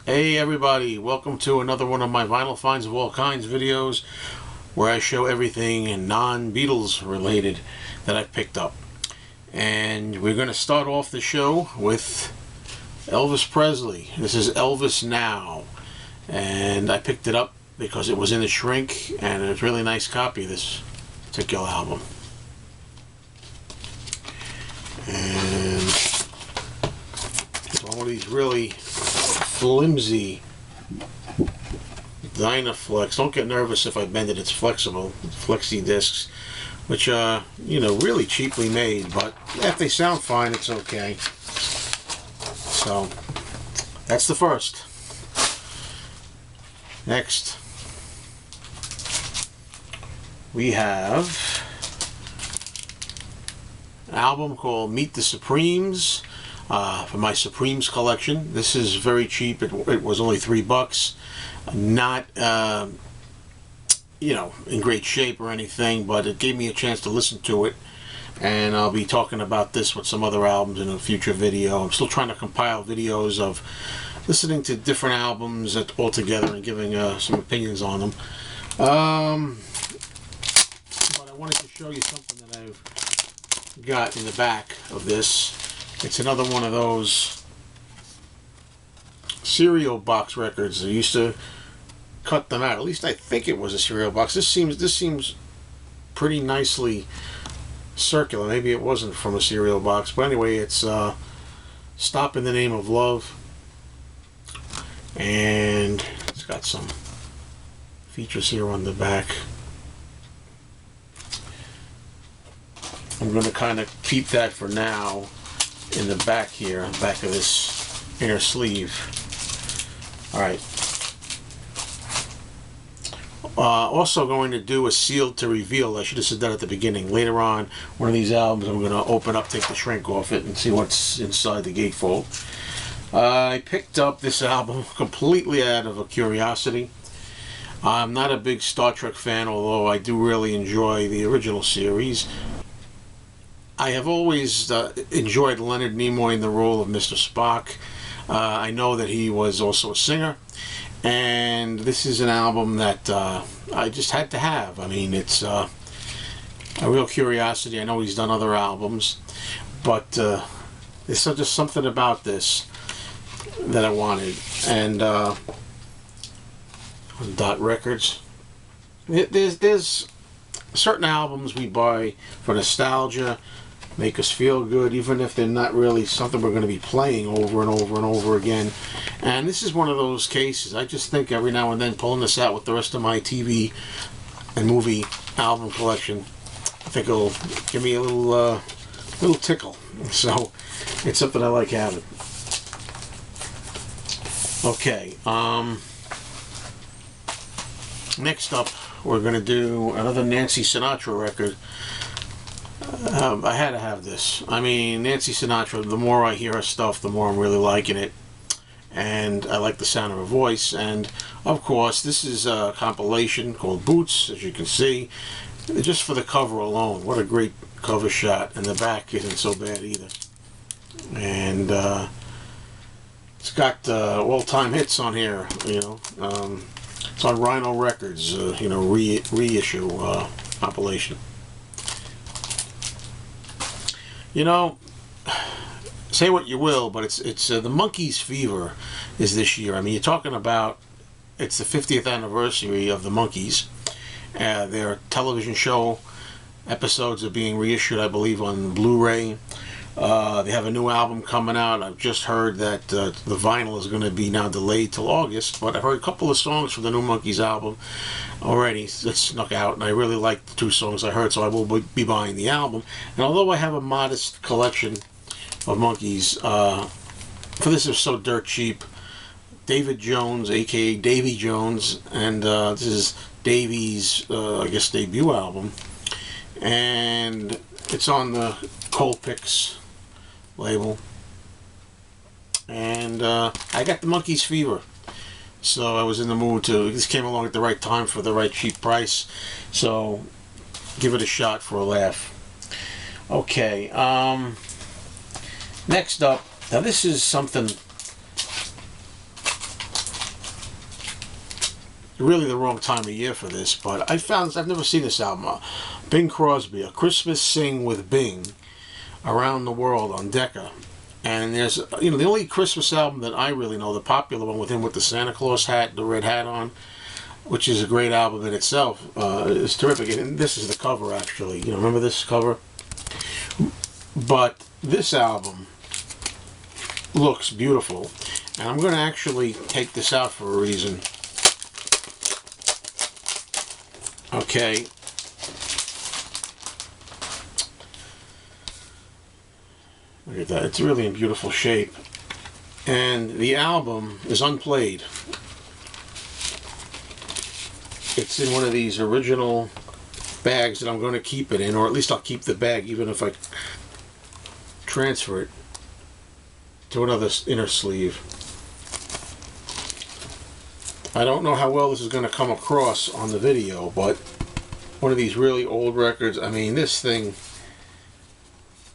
Hey everybody, welcome to another one of my Vinyl Finds of All Kinds videos where I show everything non-Beatles related that I've picked up. And we're going to start off the show with Elvis Presley. This is Elvis Now. And I picked it up because it was in the shrink and it's a really nice copy of this particular album. And it's one of these really flimsy Dynaflex. Don't get nervous if I bend it, it's flexible. Flexi discs, which really cheaply made, but if they sound fine, it's okay. So that's the first. Next we have an album called Meet the Supremes. For my Supremes collection. This is very cheap. It was only $3. Not in great shape or anything, but it gave me a chance to listen to it, and I'll be talking about this with some other albums in a future video. I'm still trying to compile videos of listening to different albums all together and giving some opinions on them. But I wanted to show you something that I've got in the back of this. It's another one of those cereal box records. They used to cut them out. At least I think it was a cereal box. This seems pretty nicely circular. Maybe it wasn't from a cereal box, but anyway, it's Stop in the Name of Love, and it's got some features here on the back. I'm going to kind of keep that for now in the back here, back of this inner sleeve. Alright. Also going to do a sealed to reveal. I should have said that at the beginning. Later on, one of these albums, I'm going to open up, take the shrink off it, and see what's inside the gatefold. I picked up this album completely out of a curiosity. I'm not a big Star Trek fan, although I do really enjoy the original series. I have always enjoyed Leonard Nimoy in the role of Mr. Spock. I know that he was also a singer, and this is an album that I just had to have. I mean, it's a real curiosity. I know he's done other albums, but there's just something about this that I wanted. And Dot Records. There's certain albums we buy for nostalgia, make us feel good, even if they're not really something we're going to be playing over and over and over again. And this is one of those cases. I just think every now and then, pulling this out with the rest of my TV and movie album collection, I think it'll give me a little tickle. So it's something I like having. Okay, next up we're going to do another Nancy Sinatra record. I had to have this. I mean, Nancy Sinatra, the more I hear her stuff, the more I'm really liking it. And I like the sound of her voice. And, of course, this is a compilation called Boots, as you can see. Just for the cover alone. What a great cover shot. And the back isn't so bad either. And it's got all-time hits on here, It's on Rhino Records, reissue compilation. Say what you will, but it's the Monkees Fever is this year. I mean, you're talking about, it's the 50th anniversary of the Monkees. Their television show episodes are being reissued, I believe, on Blu-ray. They have a new album coming out. I've just heard that the vinyl is going to be now delayed till August, but I've heard a couple of songs from the new Monkees album already that snuck out, and I really like the two songs I heard, so I will be buying the album. And although I have a modest collection of Monkees, for this is so dirt cheap. David Jones, aka Davy Jones, and this is Davy's, I guess, debut album, and it's on the Cold Picks label. And I got the Monkees Fever, so I was in the mood to. This came along at the right time for the right cheap price, so give it a shot for a laugh. Okay, next up, now this is something really the wrong time of year for this, but I've never seen this album. Bing Crosby, A Christmas Sing with Bing, Around the World on Decca. And there's, the only Christmas album that I really know, the popular one with him with the Santa Claus hat, the red hat on, which is a great album in itself, is terrific. And this is the cover, actually. Remember this cover? But this album looks beautiful. And I'm going to actually take this out for a reason. Okay. Look at that. It's really in beautiful shape. And the album is unplayed. It's in one of these original bags that I'm going to keep it in, or at least I'll keep the bag even if I transfer it to another inner sleeve. I don't know how well this is going to come across on the video, but one of these really old records. I mean, this thing,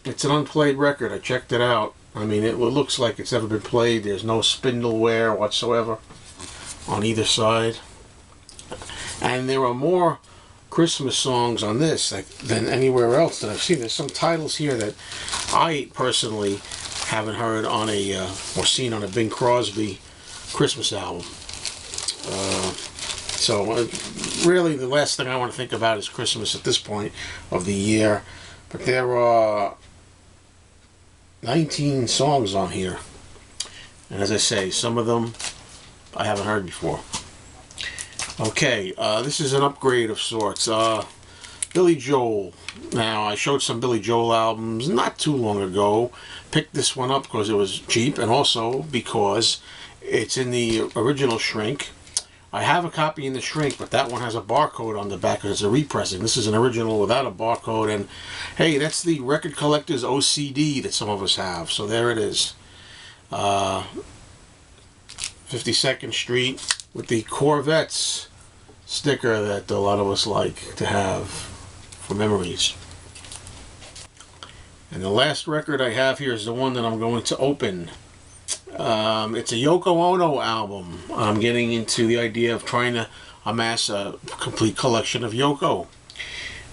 it's an unplayed record. I checked it out. I mean, it looks like it's never been played. There's no spindle wear whatsoever on either side. And there are more Christmas songs on this than anywhere else that I've seen. There's some titles here that I personally haven't heard on or seen on a Bing Crosby Christmas album. So really the last thing I want to think about is Christmas at this point of the year. But there are 19 songs on here. And as I say, some of them I haven't heard before. Okay, this is an upgrade of sorts. Billy Joel. Now, I showed some Billy Joel albums not too long ago. Picked this one up because it was cheap, and also because it's in the original shrink. I have a copy in the shrink, but that one has a barcode on the back because it's a repressing. This is an original without a barcode, and hey, that's the record collector's OCD that some of us have. So there it is. 52nd Street with the Corvettes sticker that a lot of us like to have for memories. And the last record I have here is the one that I'm going to open. It's a Yoko Ono album. I'm getting into the idea of trying to amass a complete collection of Yoko.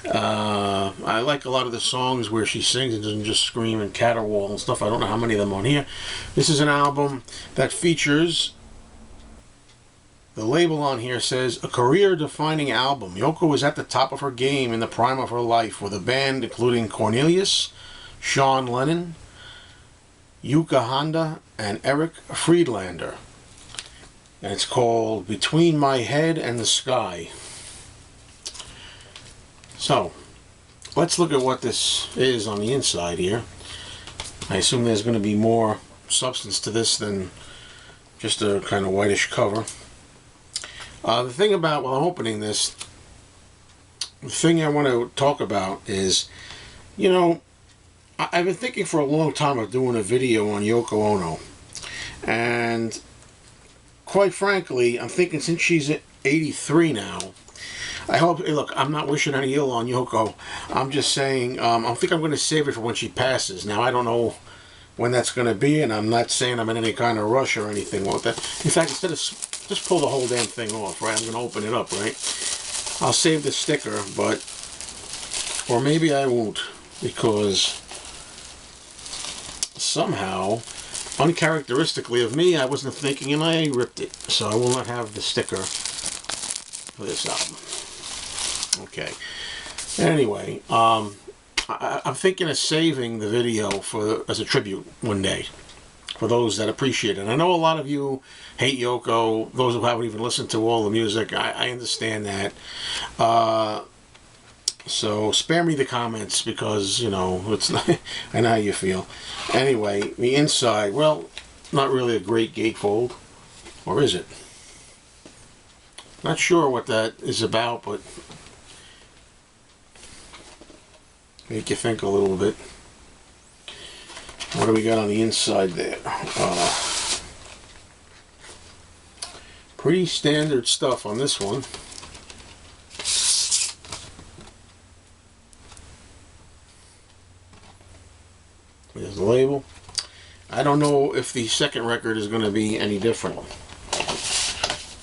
I like a lot of the songs where she sings and doesn't just scream and caterwaul and stuff. I don't know how many of them on here. This is an album that features, the label on here says, a career-defining album. Yoko was at the top of her game in the prime of her life with a band including Cornelius, Sean Lennon, Yuka Honda, and Eric Friedlander. And it's called Between My Head and the Sky. So, let's look at what this is on the inside here. I assume there's going to be more substance to this than just a kind of whitish cover. The thing about, while I'm opening this, the thing I want to talk about is, I've been thinking for a long time of doing a video on Yoko Ono. And quite frankly, I'm thinking since she's 83 now, I hope, look, I'm not wishing any ill on Yoko. I'm just saying, I think I'm going to save it for when she passes. Now, I don't know when that's going to be, and I'm not saying I'm in any kind of rush or anything like that. In fact, instead of just pull the whole damn thing off, right? I'm going to open it up, right? I'll save the sticker, but, or maybe I won't, because somehow, uncharacteristically of me, I wasn't thinking and I ripped it. So I will not have the sticker for this album. Okay. Anyway, I'm thinking of saving the video as a tribute one day for those that appreciate it. And I know a lot of you hate Yoko, those who haven't even listened to all the music. I understand that. So spare me the comments because, it's not, I know how you feel. Anyway, the inside, well, not really a great gatefold. Or is it? Not sure what that is about, but make you think a little bit. What do we got on the inside there? Pretty standard stuff on this one. There's the label. I don't know if the second record is going to be any different.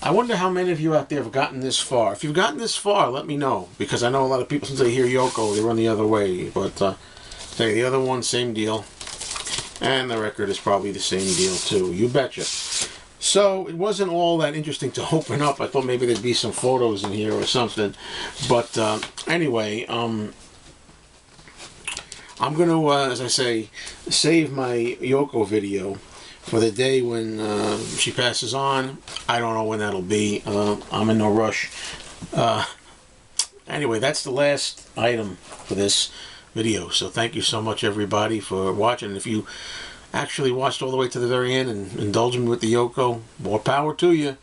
I I wonder how many of you out there have gotten this far. If you've gotten this far, let me know, because I know a lot of people, since they hear Yoko, they run the other way. But say the other one, same deal, and the record is probably the same deal too. You betcha. So it wasn't all that interesting to open up. I thought maybe there'd be some photos in here or something. But anyway, I'm going to, as I say, save my Yoko video for the day when she passes on. I don't know when that'll be. I'm in no rush. Anyway, that's the last item for this video. So thank you so much, everybody, for watching. If you actually watched all the way to the very end and indulged me with the Yoko, more power to you.